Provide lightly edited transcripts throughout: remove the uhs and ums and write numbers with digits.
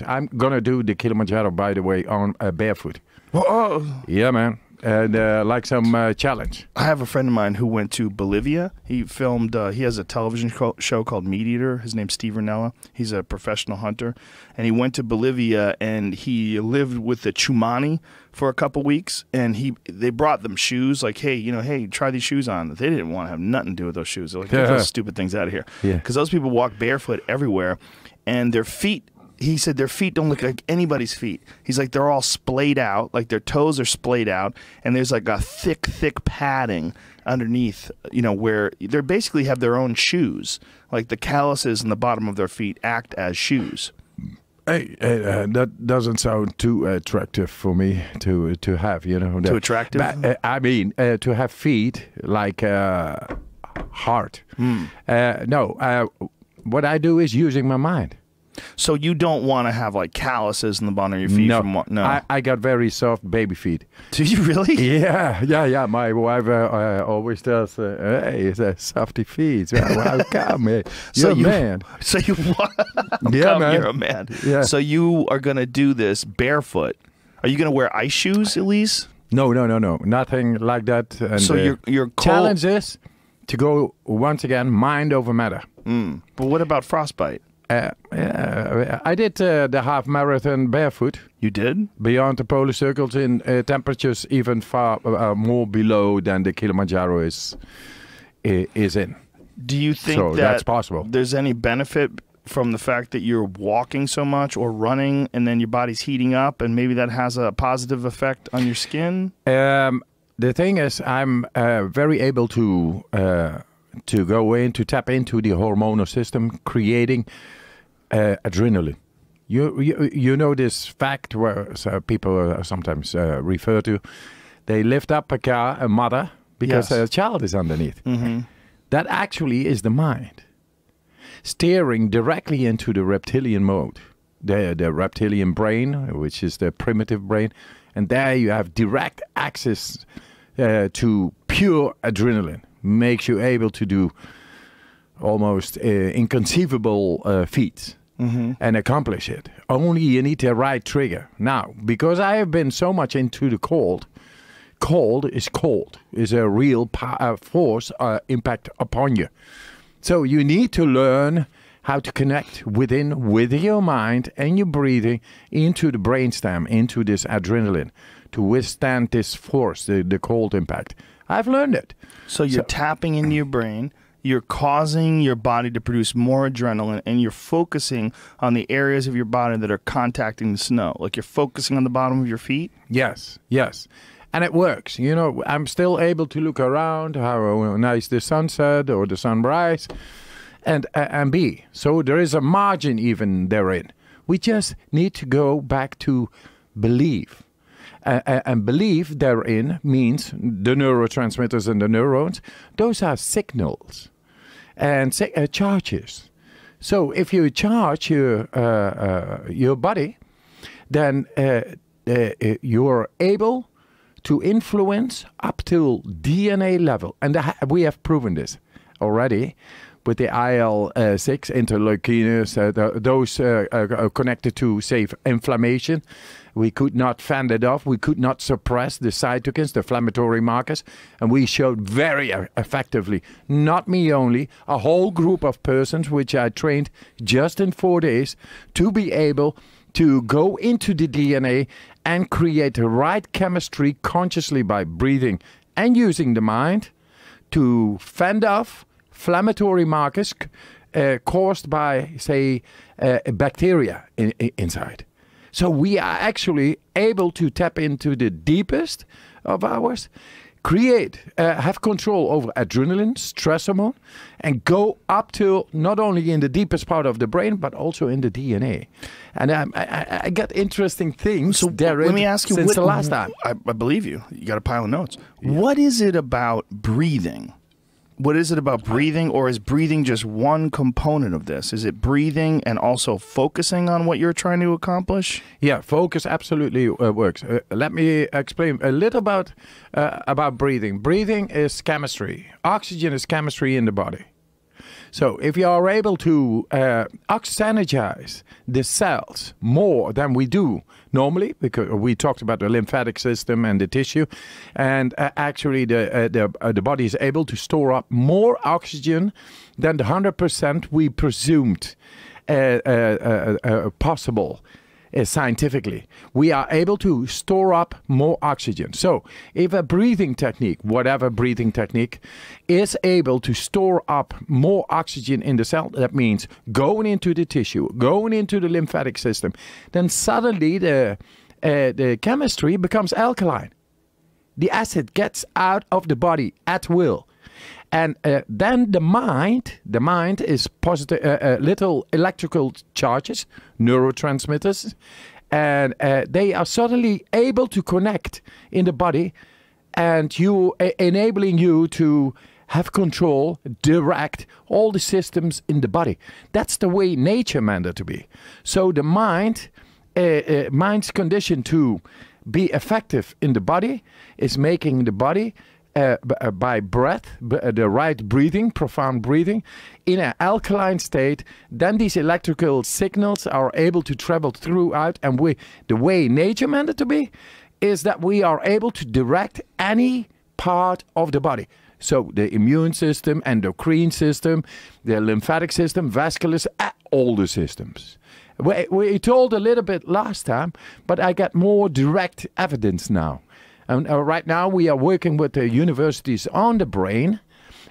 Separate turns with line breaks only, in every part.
fact, I'm going to do the Kilimanjaro, by the way, on barefoot.
Oh.
Yeah, man. And like some challenge.
I have a friend of mine who went to Bolivia. He filmed, he has a television show called Meat Eater. His name's Steve Ranella. He's a professional hunter. And he went to Bolivia and he lived with the Chumani for a couple weeks. And they brought them shoes like, hey, hey, try these shoes on. They didn't want to have nothing to do with those shoes. They're like, get those stupid things out of here. Because those people walk barefoot everywhere and their feet, he said their feet don't look like anybody's feet. He's like, they're all splayed out, like their toes are splayed out, and there's like a thick padding underneath, where they basically have their own shoes. Like the calluses in the bottom of their feet act as shoes.
Hey, that doesn't sound too attractive for me to have,
Too attractive?
I mean, to have feet like heart. No, what I do is using my mind.
So you don't want to have like calluses in the bottom of your feet?
No. I got very soft baby feet.
Do you really?
Yeah. My wife always tells, hey, it's a softy feet. How come? You're a man.
So you
man.
You're a man.
Yeah.
So you are going to do this barefoot. Are you going to wear ice shoes at least?
No. Nothing like that. And
so your
challenge is to go, once again, mind over matter.
But what about frostbite?
I did the half marathon barefoot.
You did?
Beyond the polar circles in temperatures even far more below than the Kilimanjaro is in.
Do you think
that's possible?
There's any benefit from the fact that you're walking so much or running and then your body's heating up and maybe that has a positive effect on your skin?
The thing is, I'm very able to go in, to tap into the hormonal system, creating adrenaline. You know this fact where people sometimes refer to, they lift up a mother because a child is underneath. That actually is the mind steering directly into the reptilian mode, the reptilian brain, which is the primitive brain, and there you have direct access to pure adrenaline. Makes you able to do almost inconceivable feats and accomplish it. Only you need the right trigger. Now, because I have been so much into the cold is a real force impact upon you. So you need to learn how to connect with your mind and your breathing into the brainstem, into this adrenaline, to withstand this force, the cold impact. I've learned it.
So you're tapping into your brain, you're causing your body to produce more adrenaline, and you're focusing on the areas of your body that are contacting the snow. Like you're focusing on the bottom of your feet?
Yes. And it works. I'm still able to look around, how nice the sunset or the sunrise, and be. So there is a margin even therein. We just need to go back to believe. And belief therein means the neurotransmitters and the neurons. Those are signals and charges. So if you charge your body, then you are able to influence up till DNA level. And we have proven this already with the IL-6 interleukins, those connected to, say, inflammation. We could not fend it off. We could not suppress the cytokines, the inflammatory markers. And we showed very effectively, not me only, a whole group of persons, which I trained just in 4 days, to be able to go into the DNA and create the right chemistry consciously by breathing and using the mind to fend off inflammatory markers caused by, say, bacteria inside. So we are actually able to tap into the deepest of ours, have control over adrenaline, stress hormone, and go up to not only in the deepest part of the brain, but also in the DNA. And I got interesting things.
So let me ask you,
since the last time.
I believe you. You got a pile of notes. Yeah. What is it about breathing? What is it about breathing, or is breathing just one component of this? Is it breathing and also focusing on what you're trying to accomplish?
Yeah, focus absolutely works. Let me explain a little about breathing. Breathing is chemistry. Oxygen is chemistry in the body. So if you are able to oxygenate the cells more than we do normally, because we talked about the lymphatic system and the tissue, and actually the body is able to store up more oxygen than the 100% we presumed possible. Scientifically, we are able to store up more oxygen. So if a breathing technique, whatever breathing technique, is able to store up more oxygen in the cell, that means going into the tissue, going into the lymphatic system, then suddenly the chemistry becomes alkaline. The acid gets out of the body at will. And then the mind is positive, little electrical charges, neurotransmitters, and they are suddenly able to connect in the body, and enabling you to have control, direct all the systems in the body. That's the way nature meant it to be. So the mind's condition to be effective in the body is making the body by breath, the right breathing, profound breathing, in an alkaline state. Then these electrical signals are able to travel throughout, and the way nature meant it to be is that we are able to direct any part of the body. So the immune system, endocrine system, the lymphatic system, vascular, all the systems. We told a little bit last time, but I got more direct evidence now. And right now we are working with the universities on the brain,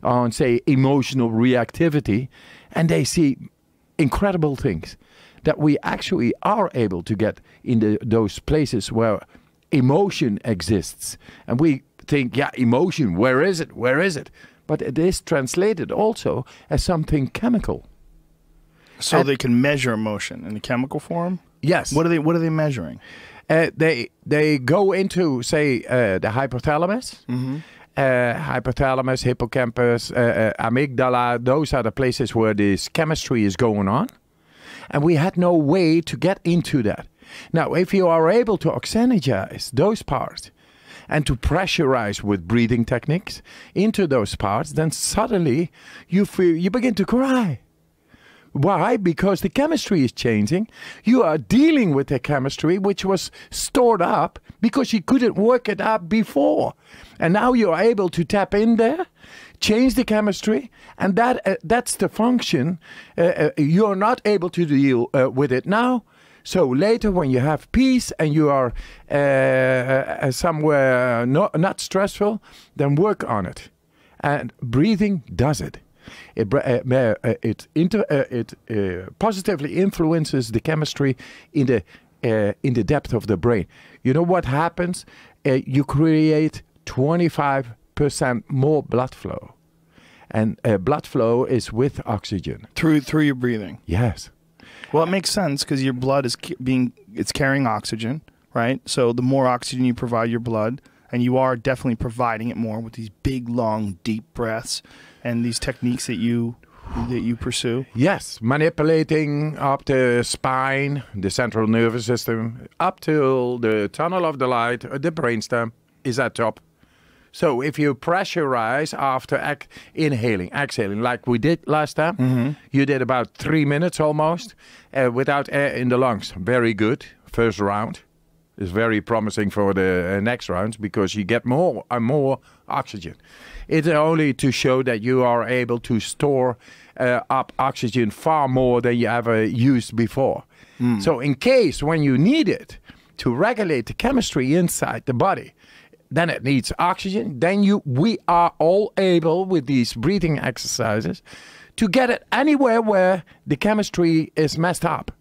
on, say, emotional reactivity, and they see incredible things that we actually are able to get in those places where emotion exists. And we think, yeah, emotion, where is it? Where is it? But it is translated also as something chemical.
So they can measure emotion in the chemical form?
Yes.
What are they measuring?
They go into, say, the hypothalamus, hypothalamus, hippocampus, amygdala. Those are the places where this chemistry is going on. And we had no way to get into that. Now, if you are able to oxygenize those parts and to pressurize with breathing techniques into those parts, then suddenly you begin to cry. Why? Because the chemistry is changing. You are dealing with the chemistry which was stored up because you couldn't work it up before. And now you are able to tap in there, change the chemistry, and that's the function. You're not able to deal with it now. So later when you have peace and you are somewhere not stressful, then work on it. And breathing does it. It positively influences the chemistry in the depth of the brain. You know what happens? You create 25% more blood flow, and blood flow is with oxygen
Through your breathing.
Yes.
Well, it makes sense because your blood is it's carrying oxygen, right? So the more oxygen you provide your blood, and you are definitely providing it more with these big, long, deep breaths and these techniques that you pursue.
Yes, manipulating up the spine, the central nervous system, up till the tunnel of the light, the brainstem is at top. So if you pressurize after inhaling, exhaling, like we did last time, you did about 3 minutes almost without air in the lungs. Very good. First round is very promising for the next rounds because you get more and more oxygen. It's only to show that you are able to store up oxygen far more than you ever used before. So in case when you need it to regulate the chemistry inside the body, then it needs oxygen. Then we are all able with these breathing exercises to get it anywhere where the chemistry is messed up.